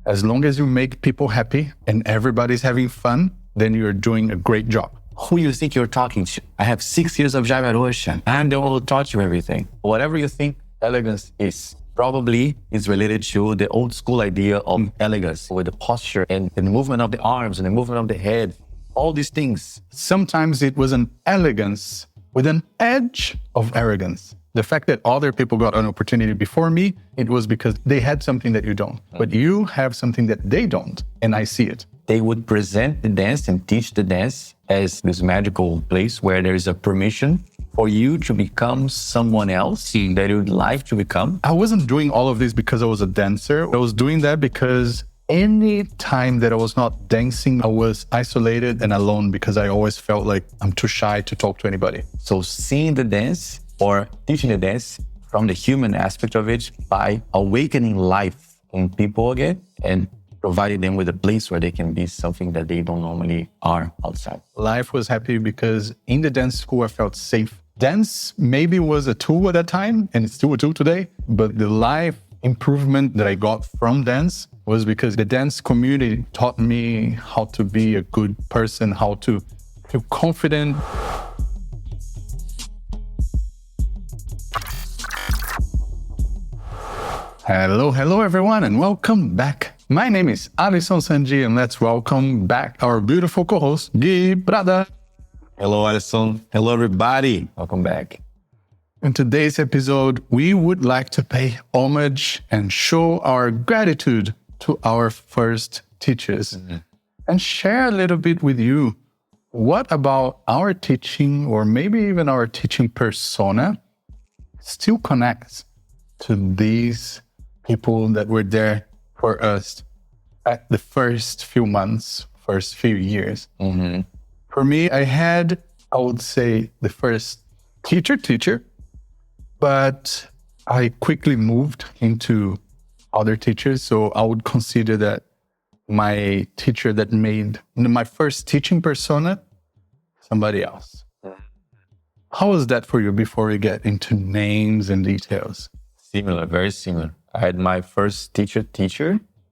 as long as you make people happy and everybody's having fun, then you're doing a great job. Who you think you're talking to? I have 6 years of Jaime Arôxa. I'm the one who taught you everything. Whatever you think elegance is, probably is related to the old school idea of elegance with the posture and the movement of the arms and the movement of the head, all these things. Sometimes it was an elegance with an edge of arrogance. The fact that other people got an opportunity before me, it was because they had something that you don't. But you have something that they don't, and I see it. They would present the dance and teach the dance as this magical place where there is a permission for you to become someone else that you would like to become. I wasn't doing all of this because I was a dancer. I was doing that because any time that I was not dancing, I was isolated and alone because I always felt like I'm too shy to talk to anybody. So seeing the dance or teaching the dance from the human aspect of it by awakening life in people again and providing them with a place where they can be something that they don't normally are outside. Life was happy because in the dance school, I felt safe. Dance maybe was a tool at that time, and it's still a tool today, but the life improvement that I got from dance was because the dance community taught me how to be a good person, how to feel confident. Hello everyone, and welcome back. My name is Alisson Sanji, and let's welcome back our beautiful co-host, Gui Prada. Hello, Alisson. Hello, everybody. Welcome back. In today's episode, we would like to pay homage and show our gratitude to our first teachers and share a little bit with you what about our teaching, or maybe even our teaching persona, still connects to these people that were there for us at the first few months, first few years. For me, I had, I would say, the first teacher, but I quickly moved into other teachers. So I would consider that my teacher that made my first teaching persona, somebody else. How was that for you before we get into names and details? Similar, very similar. I had my first teacher,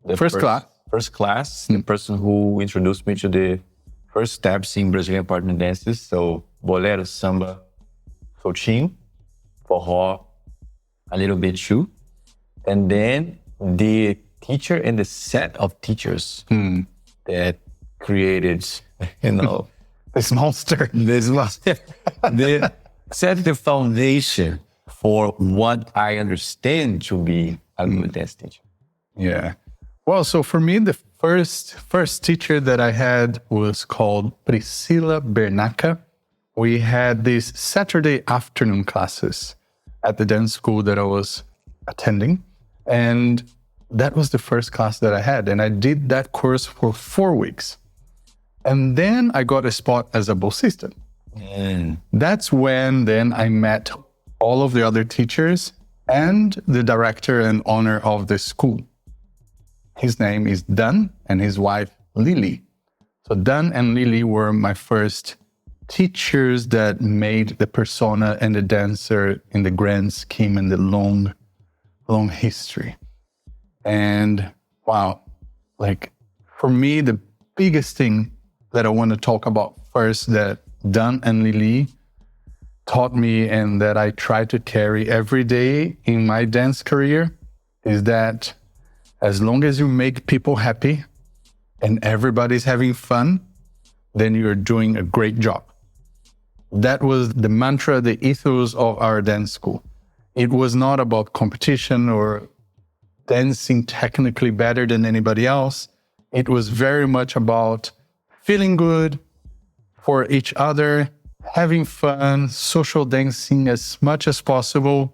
the first class, the person who introduced me to the first steps in Brazilian partner dances. So bolero, samba, soltinho, forró, a little bit too. And then the teacher and the set of teachers that created, this monster. They set the foundation for what I understand to be a good dance teacher. Yeah. Well, so for me, the first teacher that I had was called Priscila Bernaca. We had these Saturday afternoon classes at the dance school that I was attending. And that was the first class that I had. And I did that course for 4 weeks. And then I got a spot as a Bolsista. That's when then I met all of the other teachers and the director and owner of the school. His name is Dan and his wife, Lily. So Dan and Lily were my first teachers that made the persona and the dancer in the grand scheme and the long history. And wow, like for me, the biggest thing that I want to talk about first that Dan and Lily taught me and that I try to carry every day in my dance career is that as long as you make people happy and everybody's having fun, then you're doing a great job. That was the mantra, the ethos of our dance school. It was not about competition or dancing technically better than anybody else. It was very much about feeling good for each other, having fun, social dancing as much as possible,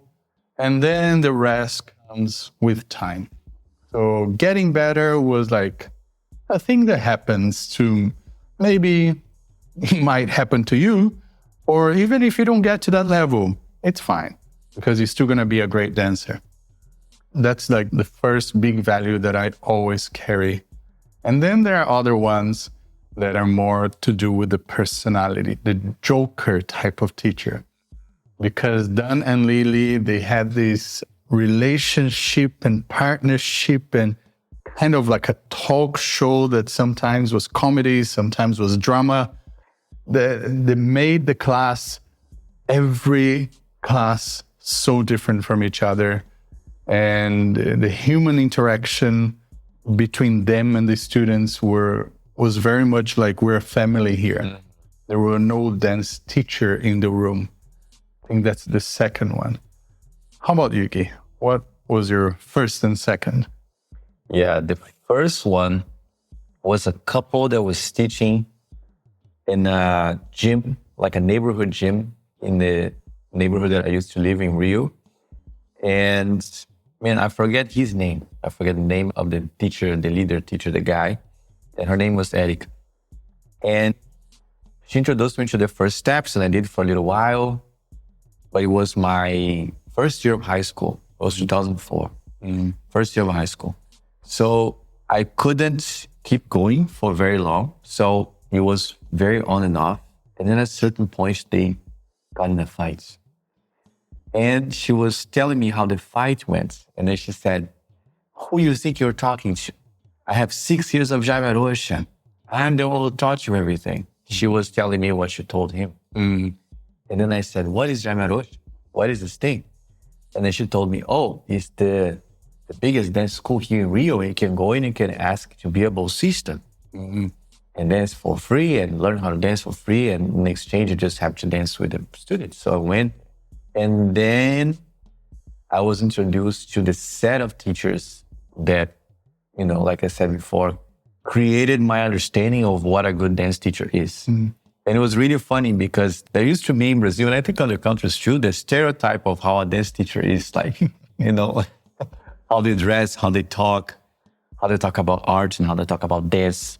and then the rest comes with time. So getting better was like a thing that happens to, maybe might happen to you, or even if you don't get to that level, it's fine because you're still gonna be a great dancer. That's like the first big value that I always carry. And then there are other ones that are more to do with the personality, the joker type of teacher. Because Dan and Lily, they had this relationship and partnership and kind of like a talk show that sometimes was comedy, sometimes was drama. They made the class, every class, so different from each other. And the human interaction between them and the students was very much like we're a family here. Mm. There were no dance teacher in the room. I think that's the second one. How about you, Gui? What was your first and second? Yeah, the first one was a couple that was teaching in a gym, like a neighborhood gym in the neighborhood that I used to live in Rio. And man, I forget his name. I forget the name of the teacher, the leader teacher, the guy. And her name was Eric. And she introduced me to the first steps, and I did for a little while. But it was my first year of high school. It was 2004. First year of high school. So I couldn't keep going for very long. So it was very on and off. And then at a certain point, they got in a fight. And she was telling me how the fight went. And then she said, who you think you're talking to? I have 6 years of Jaime Arôxa. I'm the one who taught you everything. She was telling me what she told him. And then I said, what is Jaime Arôxa? What is this thing? And then she told me, oh, it's the biggest dance school here in Rio. You can go in and can ask to be a Bolsista. And dance for free and learn how to dance for free. And in exchange, you just have to dance with the students. So I went. And then I was introduced to the set of teachers that, you know, like I said before, created my understanding of what a good dance teacher is. And it was really funny because there used to be in Brazil, and I think other countries too, the stereotype of how a dance teacher is like, you know, how they dress, how they talk about art and how they talk about dance.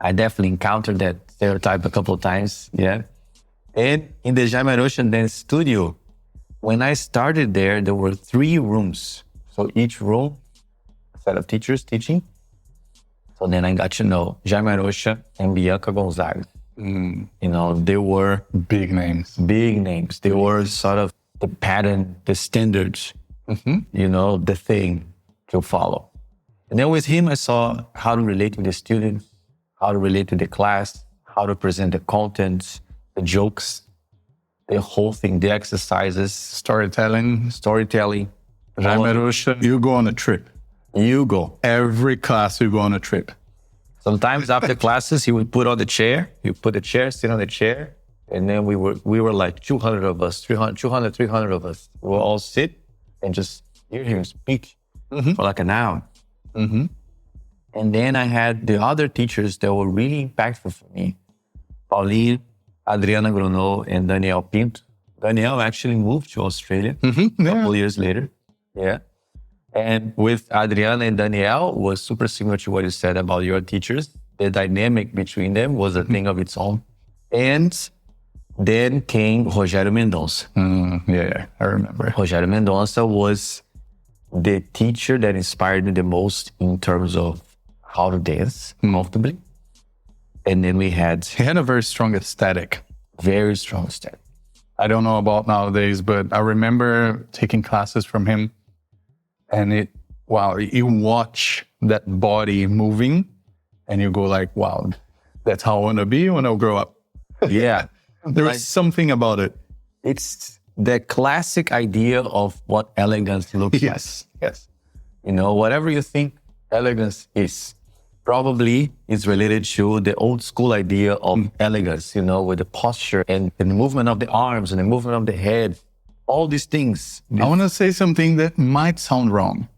I definitely encountered that stereotype a couple of times, yeah. And in the Jaime Arôxa Dance Studio, when I started there were 3 rooms. So each room, a set of teachers teaching. So then I got to know Jaime Arôxa and Bianca Gonzaga. You know, they were big names. Big names. They were sort of the pattern, the standards, you know, the thing to follow. And then with him, I saw how to relate with the students, how to relate to the class, how to present the content, the jokes, the whole thing, the exercises. Storytelling. Jaime Arôxa, you go on a trip. You go. Every class, you go on a trip. Sometimes after classes, he would put on the chair. He would put the chair, sit on the chair. And then we were like 200 of us, 300 of us. We would all sit and just hear him speak for like an hour. And then I had the other teachers that were really impactful for me. Paulinho, Adriana Gruneau, and Daniel Pinto. Daniel actually moved to Australia a couple years later. Yeah. And with Adriana and Daniel was super similar to what you said about your teachers. The dynamic between them was a thing of its own. And then came Rogério Mendonça. Yeah, I remember. Rogério Mendonça was the teacher that inspired me the most in terms of how to dance comfortably. And then he had a very strong aesthetic. Very strong aesthetic. I don't know about nowadays, but I remember taking classes from him. And you watch that body moving and you go like, wow, that's how I want to be when I grow up. Yeah. There's something about it. It's the classic idea of what elegance looks like. Yes. You know, whatever you think elegance is, probably is related to the old school idea of elegance, you know, with the posture and the movement of the arms and the movement of the head. All these things. I want to say something that might sound wrong,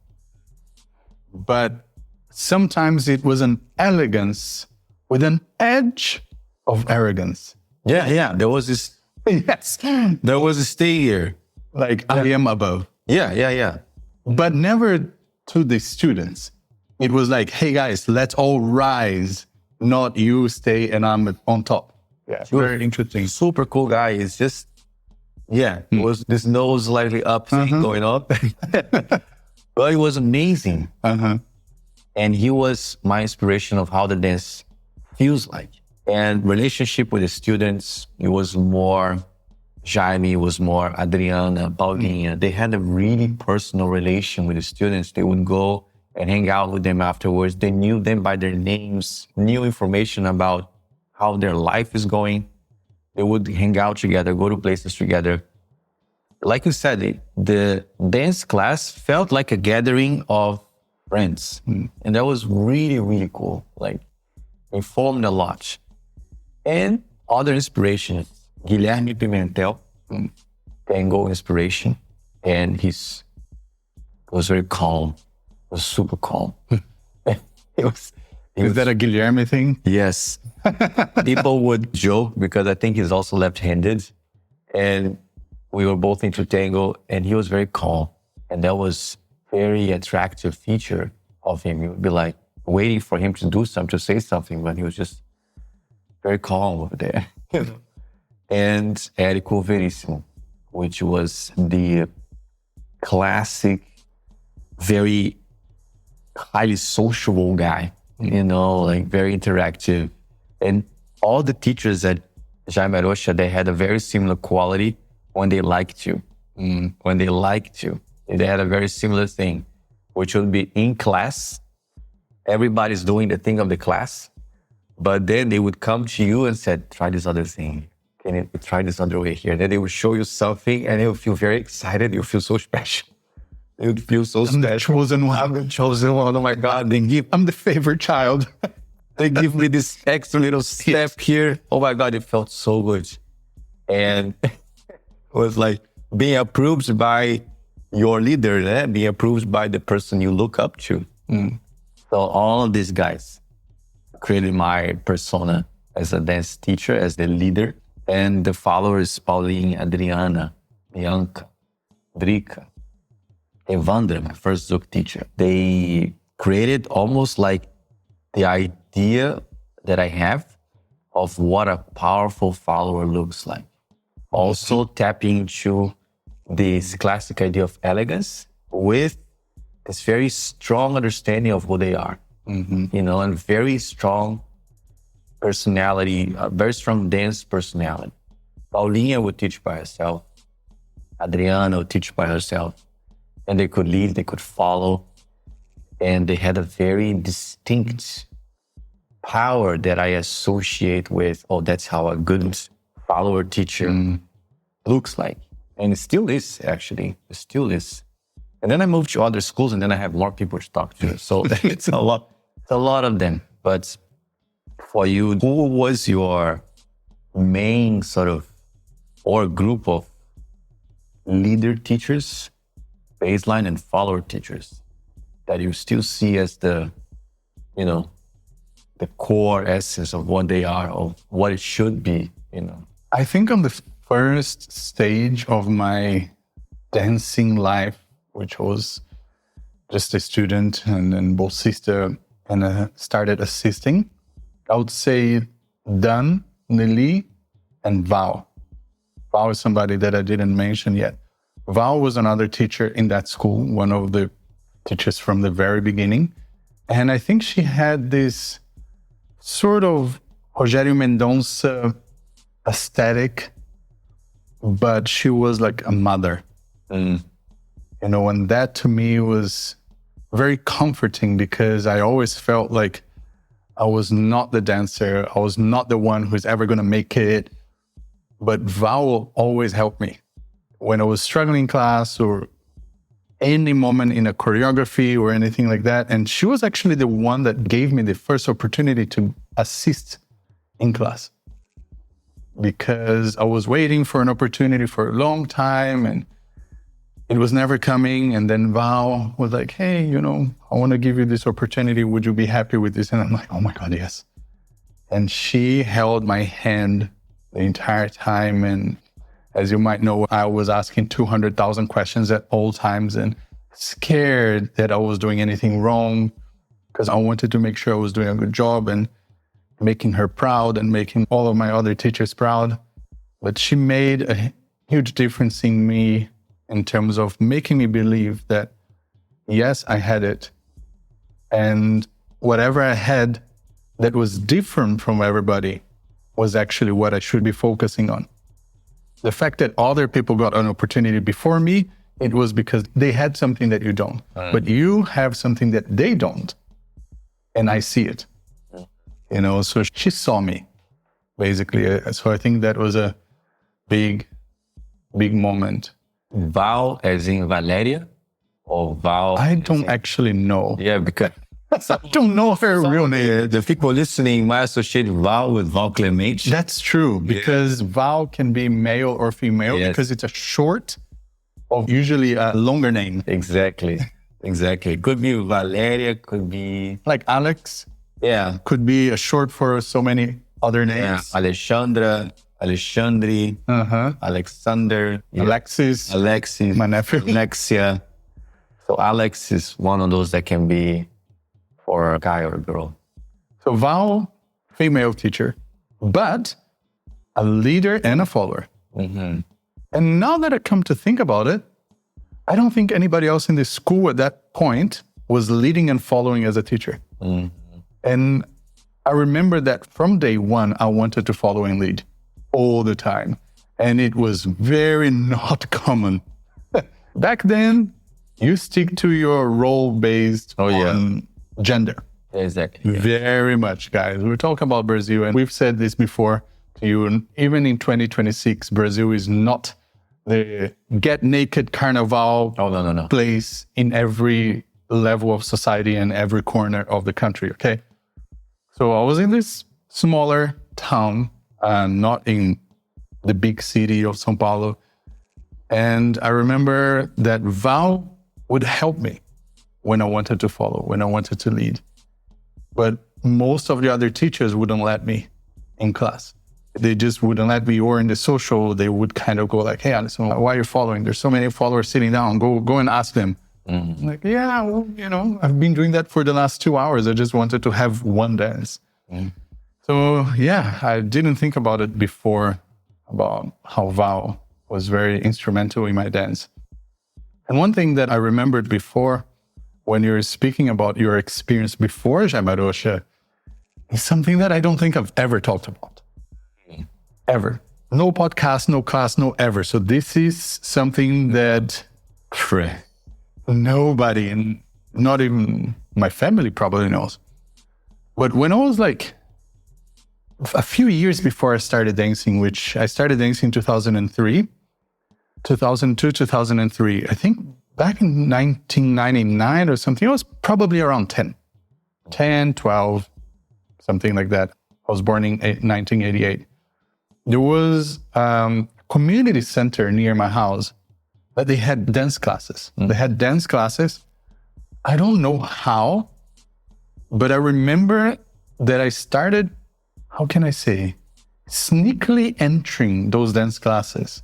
but sometimes it was an elegance with an edge of arrogance. Yeah. There was this. Yes. There was this thing here. Like, I am above. Yeah. But never to the students. It was like, hey guys, let's all rise. Not you stay and I'm on top. Yeah. Very interesting. Super cool guy. It's just, it was this nose slightly up thing going on. But it was amazing. And he was my inspiration of how the dance feels like. And relationship with the students, it was more Jaime, it was more Adriana, Paulinho. They had a really personal relation with the students. They would go and hang out with them afterwards. They knew them by their names, knew information about how their life is going. They would hang out together, go to places together. Like you said, the dance class felt like a gathering of friends. And that was really, really cool. Like, informed a lot. And other inspirations, Guilherme Pimentel, tango inspiration. And he was very calm, was super calm. Is that a Guilherme thing? Yes. People would joke because I think he's also left-handed. And we were both into tango and he was very calm. And that was very attractive feature of him. You would be like waiting for him to do something, to say something, but he was just very calm over there. And Érico Veríssimo, which was the classic, very highly sociable guy, like very interactive. And all the teachers at Jaime Arôxa, they had a very similar quality when they liked you. When they liked you. They had a very similar thing, which would be in class, everybody's doing the thing of the class, but then they would come to you and said, try this other thing. Can you try this other way here? Then they would show you something and you would feel very excited. You feel so special. You would feel so special. The chosen one. I'm the chosen one. Oh my God. I'm the favorite child. They give me this extra little step here. Oh my God, it felt so good. And it was like being approved by your leader, being approved by the person you look up to. So all of these guys created my persona as a dance teacher, as the leader. And the followers, Paulinho, Adriana, Bianca, Drica, Evandra, my first Zouk teacher, they created almost like the idea that I have of what a powerful follower looks like. Also tapping into this classic idea of elegance with this very strong understanding of who they are, and very strong personality, a very strong dance personality. Paulinha would teach by herself. Adriana would teach by herself. And they could lead, they could follow. And they had a very distinct power that I associate with, that's how a good follower teacher looks like. And it still is, actually. It still is. And then I moved to other schools and then I have more people to talk to. So it's a lot of them. But for you, who was your main or group of leader teachers, baseline and follower teachers that you still see as the core essence of what they are, of what it should be, I think on the first stage of my dancing life, which was just a student and then Bolsista, and started assisting, I would say Dan, Nelly, and Val. Val is somebody that I didn't mention yet. Val was another teacher in that school, one of the teachers from the very beginning. And I think she had this sort of Rogério Mendonça aesthetic, but she was like a mother. And that to me was very comforting because I always felt like I was not the dancer. I was not the one who's ever going to make it. But Val always helped me. When I was struggling in class or any moment in a choreography or anything like that. And she was actually the one that gave me the first opportunity to assist in class. Because I was waiting for an opportunity for a long time and it was never coming. And then Val was like, hey, I want to give you this opportunity. Would you be happy with this? And I'm like, oh my God, yes. And she held my hand the entire time. And as you might know, I was asking 200,000 questions at all times and scared that I was doing anything wrong because I wanted to make sure I was doing a good job and making her proud and making all of my other teachers proud. But she made a huge difference in me in terms of making me believe that, yes, I had it. And whatever I had that was different from everybody was actually what I should be focusing on. The fact that other people got an opportunity before me it was because they had something that you don't. But you have something that they don't. And I see it. You know, so she saw me, basically. So I think that was a big moment. Val as in Valeria? Or Val? I don't actually know. Yeah, because I don't know her real name. the people listening might associate Val with Val Clemente. That's true, because Val can be male or female because it's a short of usually a longer name. Exactly. Could be Valeria, could be... Like Alex. Yeah. Could be a short for so many other names. Yeah. Alexandra, Alexandri, Alexander, Alexis, my nephew. Alexia. So Alex is one of those that can be for a guy or a girl. So Val, female teacher, but a leader and a follower. And now that I come to think about it, I don't think anybody else in the school at that point was leading and following as a teacher. And I remember that from day one, I wanted to follow and lead all the time. And it was very not common. Back then, you stick to your role based on gender. Exactly. Very much, guys. We're talking about Brazil, and we've said this before to you. And even in 2026, Brazil is not the get naked carnival place in every level of society and every corner of the country, okay? So I was in this smaller town, not in the big city of São Paulo. And I remember that Val would help me when I wanted to follow, when I wanted to lead. But most of the other teachers wouldn't let me in class. They just wouldn't let me, or in the social, they would kind of go like, hey, Alisson, why are you following? There's so many followers sitting down. Go and ask them. I'm like, yeah, well, you know, I've been doing that for the last 2 hours. I just wanted to have one dance. So yeah, I didn't think about it before, about how Val was very instrumental in my dance. And one thing that I remembered before, when you were speaking about your experience before Jaime Arôxa, is something that I don't think I've ever talked about. Ever. No podcast, no class, no ever. So this is something that nobody, and not even my family probably knows. But when I was like a few years before I started dancing, which I started dancing in 2002, 2003, I think back in 1999 or something, I was probably around 10, 12, something like that. I was born in 1988. There was a community center near my house that they had dance classes. They had dance classes. I don't know how, but I remember that I started, how can I say, sneakily entering those dance classes.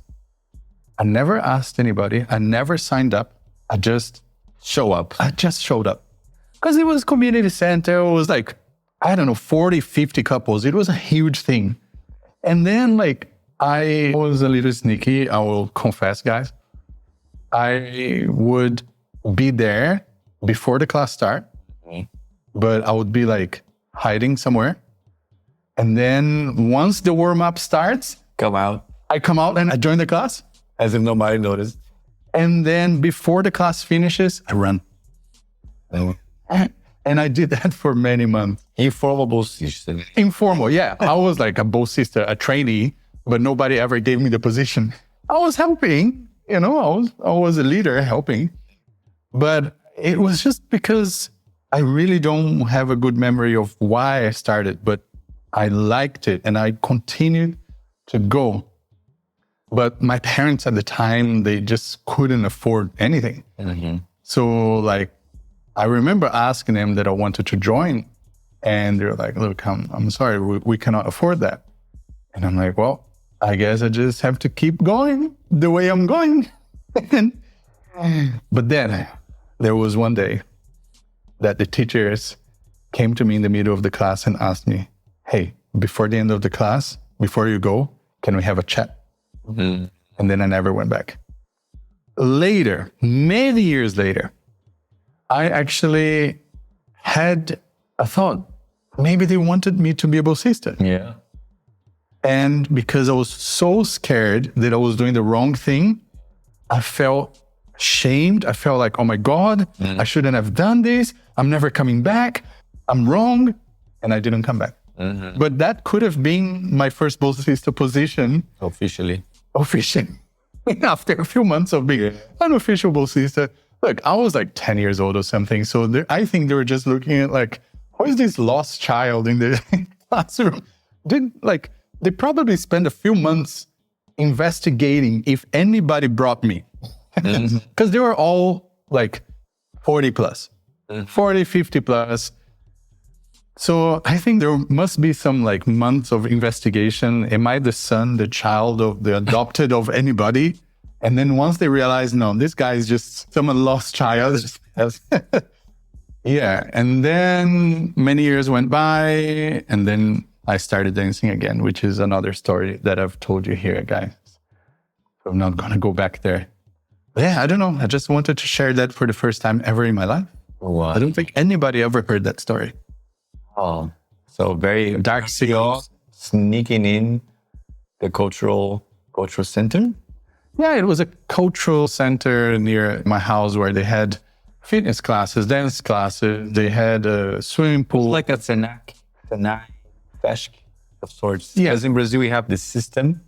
I never asked anybody. I never signed up. I just showed up. Because it was community center. It was like, I don't know, 40, 50 couples. It was a huge thing. And then like, I was a little sneaky. I will confess, guys. I would be there before the class start, but I would be like hiding somewhere. And then once the warm-up starts, I come out and I join the class. As if nobody noticed. And then before the class finishes, I run. And I did that for many months. Informal Bolsista. Informal, yeah. I was like a Bolsista, a trainee, but nobody ever gave me the position. I was helping, you know, I was a leader helping. But it was just because I really don't have a good memory of why I started, but I liked it and I continued to go. But my parents at the time, they just couldn't afford anything. So like, I remember asking them that I wanted to join, and they're like, look, I'm sorry, we cannot afford that. And I'm like, well, I guess I just have to keep going the way I'm going. But then there was one day that the teachers came to me in the middle of the class and asked me, hey, before the end of the class, before you go, can we have a chat? And then I never went back. Later, many years later, I actually had a thought. Maybe they wanted me to be a bolsista. Yeah. And because I was so scared that I was doing the wrong thing, I felt shamed. I felt like, oh my God, I shouldn't have done this. I'm never coming back. I'm wrong. And I didn't come back. But that could have been my first Bolsista position. Officially. After a few months of being an official Bolsista. Look, I was like 10 years old or something. So I think they were just looking at like, who is this lost child in the classroom? They probably spent a few months investigating if anybody brought me. Because they were all like 40 plus, 40, 50 plus. So I think there must be some like months of investigation. Am I the son, the child of the adopted of anybody? And then once they realize, no, this guy is just some lost child. Yeah. And then many years went by and then I started dancing again, which is another story that I've told you here, guys. So I'm not going to go back there. But yeah, I don't know. I just wanted to share that for the first time ever in my life. Wow. I don't think anybody ever heard that story. Oh, so very dark secret sneaking in the cultural center. Yeah, it was a cultural center near my house where they had fitness classes, dance classes. They had a swimming pool. Like a Senai Feshk of sorts. Yeah. Because in Brazil, we have this system,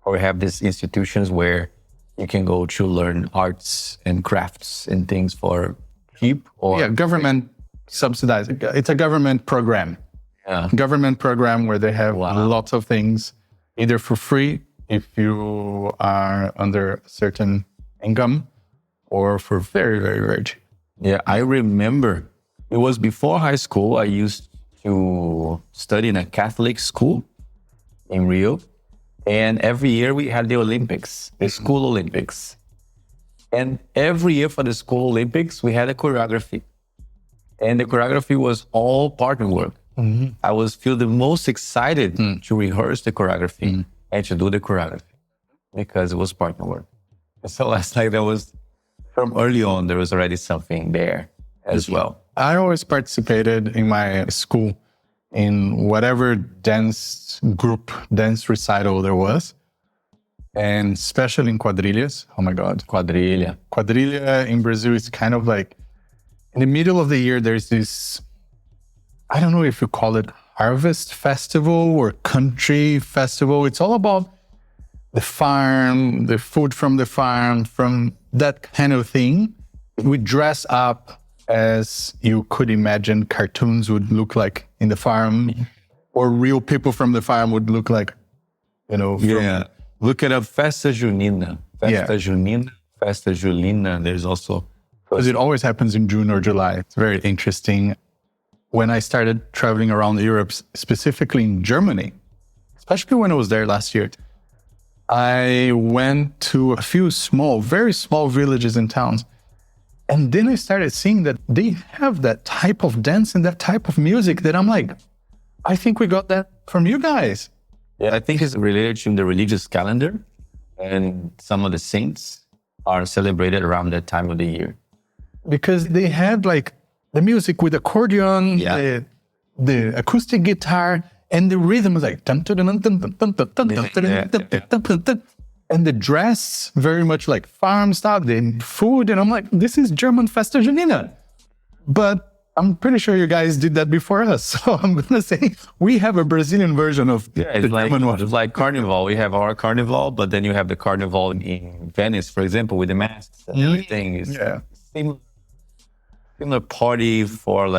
or we have these institutions where you can go to learn arts and crafts and things for cheap. Or Government subsidized. It's a government program. Yeah. Government program where they have lots of things, either for free if you are under a certain income, or for very, very, very cheap. Yeah, I remember it was before high school. I used to study in a Catholic school in Rio. And every year we had the Olympics, the school Olympics. And every year for the school Olympics, we had a choreography. And the choreography was all partner work. I was feel the most excited to rehearse the choreography and to do the choreography because it was partner work. So last night from early on, there was already something there as well. I always participated in my school in whatever dance group, dance recital there was. And especially in quadrilhas. Oh my God. Quadrilha. Quadrilha in Brazil is kind of like, in the middle of the year, there's this, I don't know if you call it harvest festival or country festival. It's all about the farm, the food from the farm, from that kind of thing. We dress up as you could imagine cartoons would look like in the farm, or real people from the farm would look like, Look at a Festa Junina. Festa Julina. There's also... Because it always happens in June or July. It's very interesting. When I started traveling around Europe, specifically in Germany, especially when I was there last year, I went to a few very small villages and towns. And then I started seeing that they have that type of dance and that type of music that I'm like, I think we got that from you guys. Yeah, I think it's related to the religious calendar, and some of the saints are celebrated around that time of the year. Because they had like the music with accordion, the acoustic guitar, and the rhythm was like... And the dress, very much like farm style, the food. And I'm like, this is German Festa Junina. But I'm pretty sure you guys did that before us. So I'm going to say we have a Brazilian version of the German one. It's like Carnival. We have our Carnival, but then you have the Carnival in Venice, for example, with the masks and everything. It's similar party for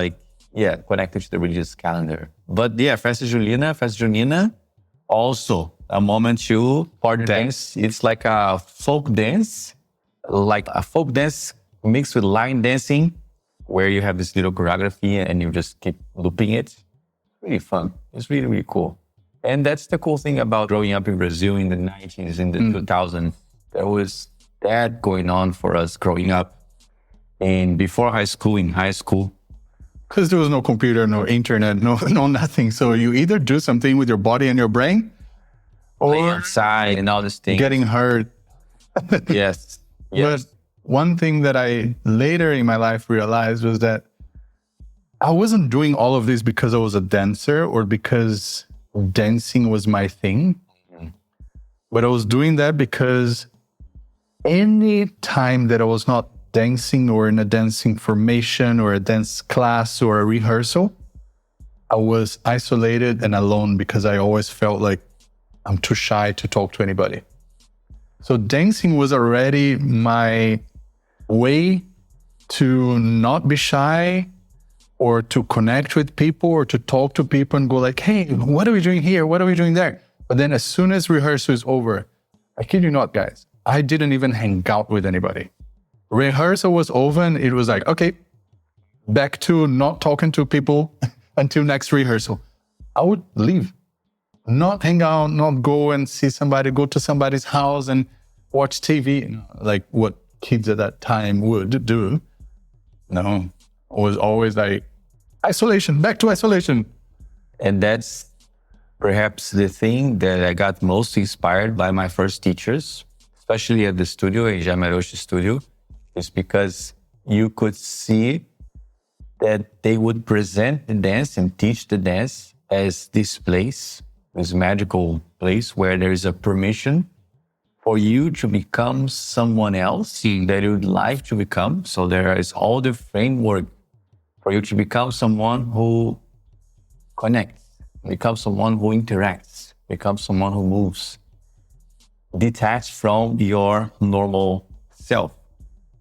connected to the religious calendar. But Festa Junina, also a moment to party dance. It's like a folk dance mixed with line dancing, where you have this little choreography and you just keep looping it. It's really fun. It's really, really cool. And that's the cool thing about growing up in Brazil in the 90s, in the 2000s. There was that going on for us growing up. And before high school, in high school. Because there was no computer, no internet, no nothing. So you either do something with your body and your brain, or outside and all these things. Getting hurt. Yes. But one thing that I later in my life realized was that I wasn't doing all of this because I was a dancer or because dancing was my thing. But I was doing that because any time that I was not dancing or in a dancing formation or a dance class or a rehearsal, I was isolated and alone because I always felt like I'm too shy to talk to anybody. So dancing was already my way to not be shy or to connect with people or to talk to people and go like, hey, what are we doing here? What are we doing there? But then as soon as rehearsal is over, I kid you not, guys, I didn't even hang out with anybody. Rehearsal was over and it was like, okay, back to not talking to people until next rehearsal. I would leave, not hang out, not go and see somebody, go to somebody's house and watch TV, like what kids at that time would do. No, it was always like isolation, back to isolation. And that's perhaps the thing that I got most inspired by my first teachers, especially at the studio, in Jaime Arôxa studio, is because you could see that they would present the dance and teach the dance as this place, this magical place where there is a permission for you to become someone else that you would like to become. So there is all the framework for you to become someone who connects, become someone who interacts, become someone who moves, detached from your normal self.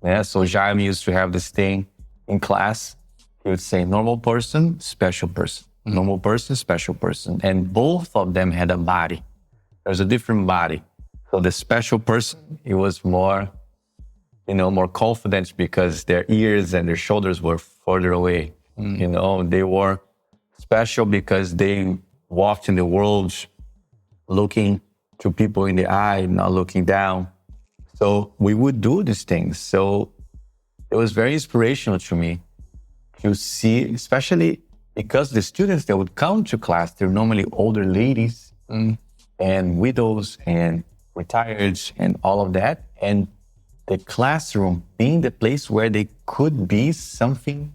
Yeah, so Jaime used to have this thing in class. He would say, normal person, special person. Normal person, special person. And both of them had a body. There's a different body. So the special person, he was more, more confident because their ears and their shoulders were further away. They were special because they walked in the world looking to people in the eye, not looking down. So we would do these things. So it was very inspirational to me to see, especially because the students that would come to class, they're normally older ladies and widows and retired and all of that. And the classroom being the place where they could be something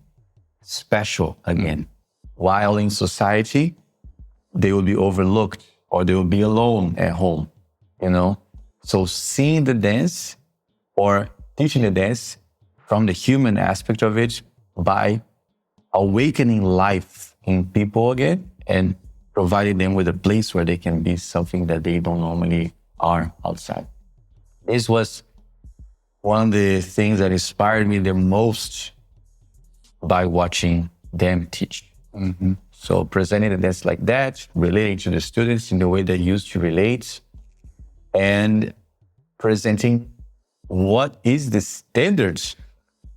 special again. While in society, they will be overlooked or they will be alone at home, So seeing the dance or teaching the dance from the human aspect of it by awakening life in people again and providing them with a place where they can be something that they don't normally are outside. This was one of the things that inspired me the most by watching them teach. So presenting the dance like that, relating to the students in the way they used to relate, and presenting what is the standards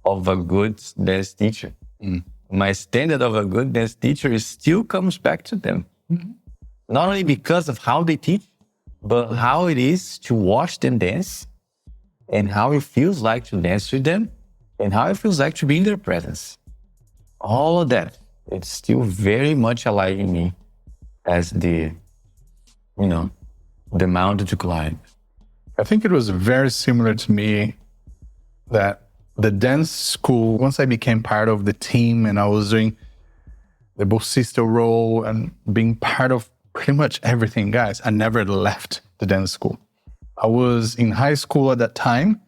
of a good dance teacher. My standard of a good dance teacher still comes back to them. Not only because of how they teach, but how it is to watch them dance and how it feels like to dance with them and how it feels like to be in their presence. All of that, it's still very much alive in me as the mountain to climb. I think it was very similar to me that the dance school, once I became part of the team and I was doing the Bolsista role and being part of pretty much everything, guys, I never left the dance school. I was in high school at that time,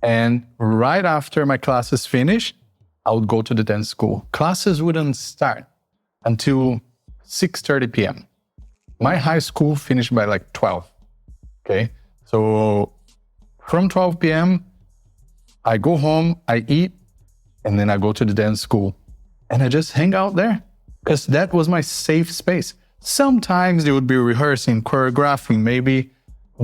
and right after my classes finished, I would go to the dance school. Classes wouldn't start until 6:30 p.m. My high school finished by like 12, okay? So from 12 p.m., I go home, I eat, and then I go to the dance school. And I just hang out there because that was my safe space. Sometimes they would be rehearsing, choreographing, maybe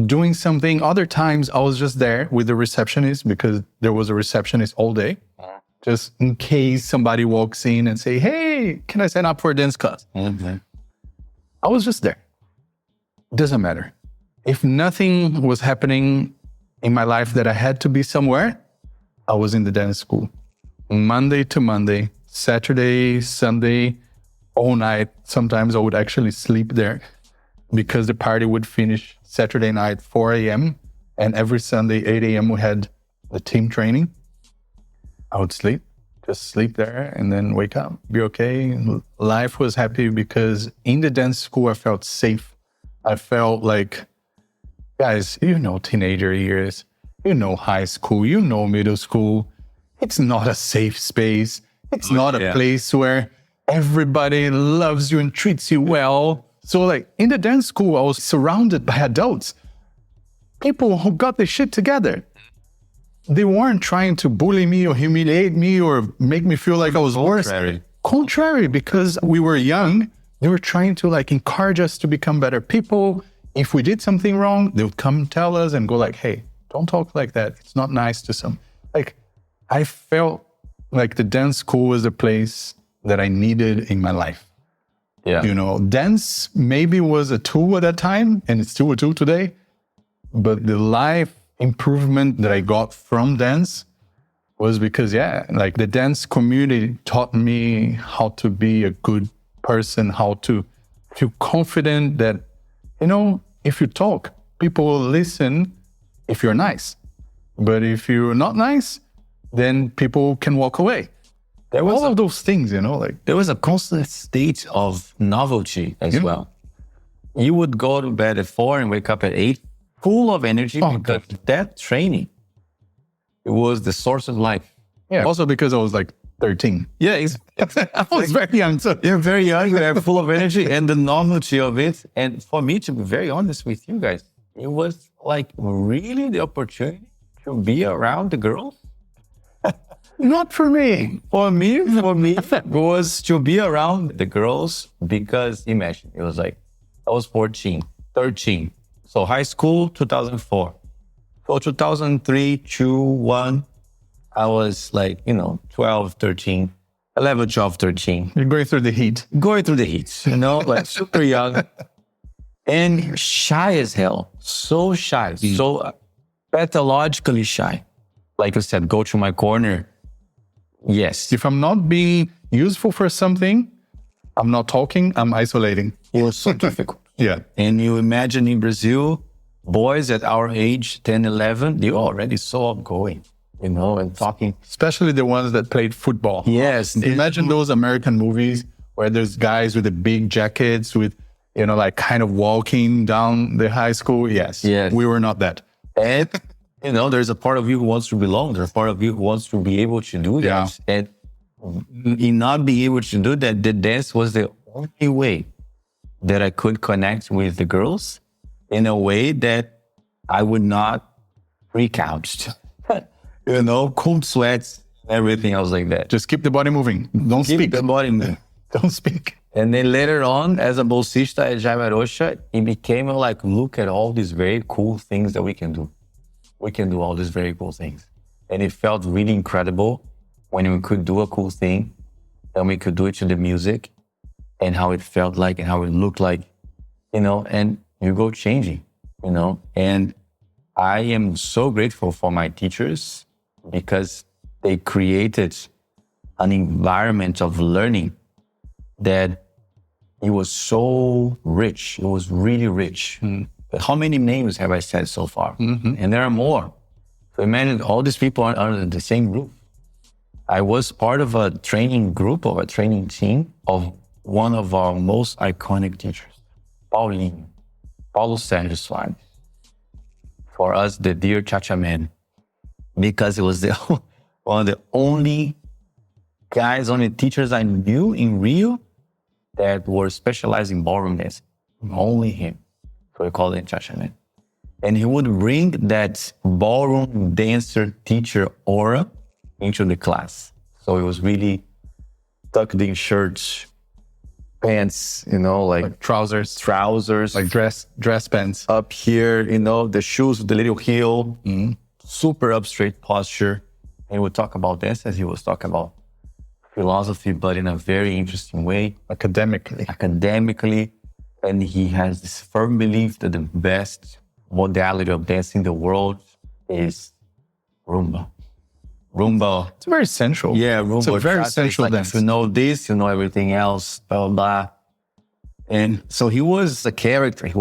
doing something. Other times I was just there with the receptionist because there was a receptionist all day, just in case somebody walks in and say, hey, can I sign up for a dance class? I was just there. Doesn't matter. If nothing was happening in my life that I had to be somewhere, I was in the dance school. Monday to Monday, Saturday, Sunday, all night. Sometimes I would actually sleep there because the party would finish Saturday night, 4 a.m. And every Sunday, 8 a.m. we had the team training. I would just sleep there and then wake up, be okay. Life was happy because in the dance school, I felt safe. I felt like, guys, teenager years, You know high school, you know middle school. It's not a safe space. It's not a place where everybody loves you and treats you well. So like in the dance school, I was surrounded by adults, people who got their shit together. They weren't trying to bully me or humiliate me or make me feel like I was worse. Contrary, because we were young, they were trying to like encourage us to become better people. If we did something wrong, they would come tell us and go like, hey, don't talk like that. It's not nice to some. Like, I felt like the dance school was a place that I needed in my life. Yeah. You know, dance maybe was a tool at that time, and it's still a tool today. But the life improvement that I got from dance was because, like the dance community taught me how to be a good person, how to feel confident that, you know, if you talk, people will listen if you're nice. But if you're not nice, then people can walk away. There was all of those things, you know, like there was a constant state of novelty as well. You would go to bed at 4 and wake up at 8, full of energy because that training, it was the source of life. Yeah. Also because I was like 13. Yeah, I was very young. So you're very young, you're full of energy and the novelty of it. And for me, to be very honest with you guys, it was like really the opportunity to be around the girls. Not for me. For me, was to be around the girls because imagine, it was like, I was 14, 13. So high school, 2004. So 2003, 2, 1, I was like, 12, 13, 11, 12, 13. You're going through the heat. Like super young. And shy as hell. So shy. So pathologically shy. Like you said, go to my corner. Yes. If I'm not being useful for something, I'm not talking, I'm isolating. It was so difficult. Yeah. And you imagine in Brazil, boys at our age, 10, 11, they're already so outgoing, and talking. Especially the ones that played football. Yes. Imagine those American movies where there's guys with the big jackets with, like kind of walking down the high school. Yes. We were not that. And, there's a part of you who wants to belong. There's a part of you who wants to be able to do that. Yeah. And in not being able to do that, the dance was the only way that I could connect with the girls in a way that I would not freak out. Cold sweats, everything else like that. Just keep the body moving. Don't speak. Keep the body moving. Don't speak. And then later on, as a Bolsista at Jaime Arôxa, it became like, look at all these very cool things that we can do. We can do all these very cool things. And it felt really incredible when we could do a cool thing and we could do it to the music and how it felt like and how it looked like, and you go changing, And I am so grateful for my teachers because they created an environment of learning that it was so rich. It was really rich. How many names have I said so far? And there are more. So imagine all these people are under the same roof. I was part of a training group, of a training team of one of our most iconic teachers, Paulinho, Paulo Sérgio Soares. For us, the dear Chacha man, because it was one of the only guys, only teachers I knew in Rio that were specialized in ballroom dance. Only him. So we called him Chacha man. And he would bring that ballroom dancer teacher aura into the class. So it was really tucked in shirts, pants, like trousers, like dress pants up here, the shoes with the little heel, super up straight posture. And we'll talk about this as he was talking about philosophy, but in a very interesting way. Academically. And he has this firm belief that the best modality of dance in the world is rumba. It's very central. Yeah, rumba. It's a very central dance. If you know this, you know everything else, blah, blah, blah. And so he was a character. And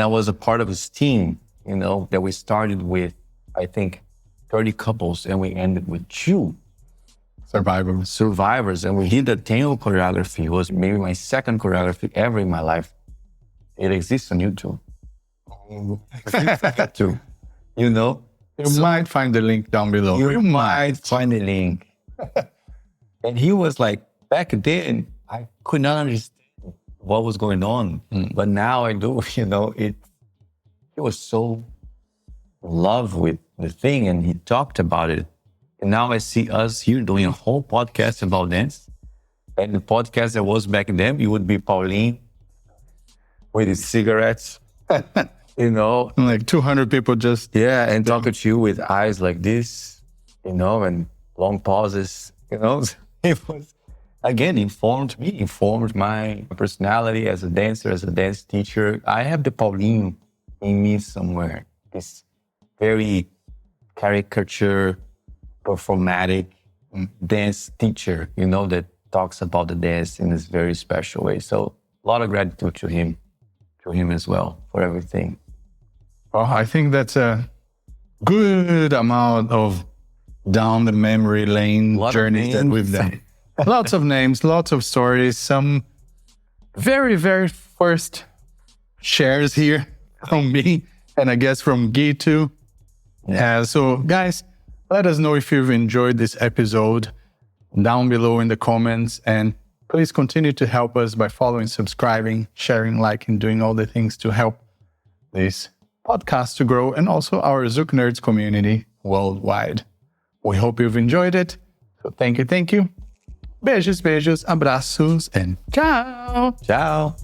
I was a part of his team, that we started with, I think, 30 couples and we ended with 2. Survivors. And we did the tango choreography. It was maybe my second choreography ever in my life. It exists on YouTube. You know? You might find the link down below. You might find the link. And he was like, back then, I could not understand what was going on. But now I do, you know, he was so in love with the thing and he talked about it. And now I see us here doing a whole podcast about dance. And the podcast that was back then, it would be Paulinho with his cigarettes, you know. Like 200 people just... Yeah, and talking to you with eyes like this, you know, and long pauses, you know. It was, again, informed my personality as a dancer, as a dance teacher. I have the Paulinho in me somewhere. This very caricature, performatic dance teacher, you know, that talks about the dance in this very special way. So a lot of gratitude to him as well for everything. Well, I think that's a good amount of down the memory lane journeys that we've done. Lots of names, lots of stories, some very, very first shares here from me, and I guess from Gui too. So guys, let us know if you've enjoyed this episode down below in the comments, and please continue to help us by following, subscribing, sharing, liking, doing all the things to help this podcast to grow, and also our ZoukNerds community worldwide. We hope you've enjoyed it. So thank you. Beijos, abraços, and ciao. Ciao.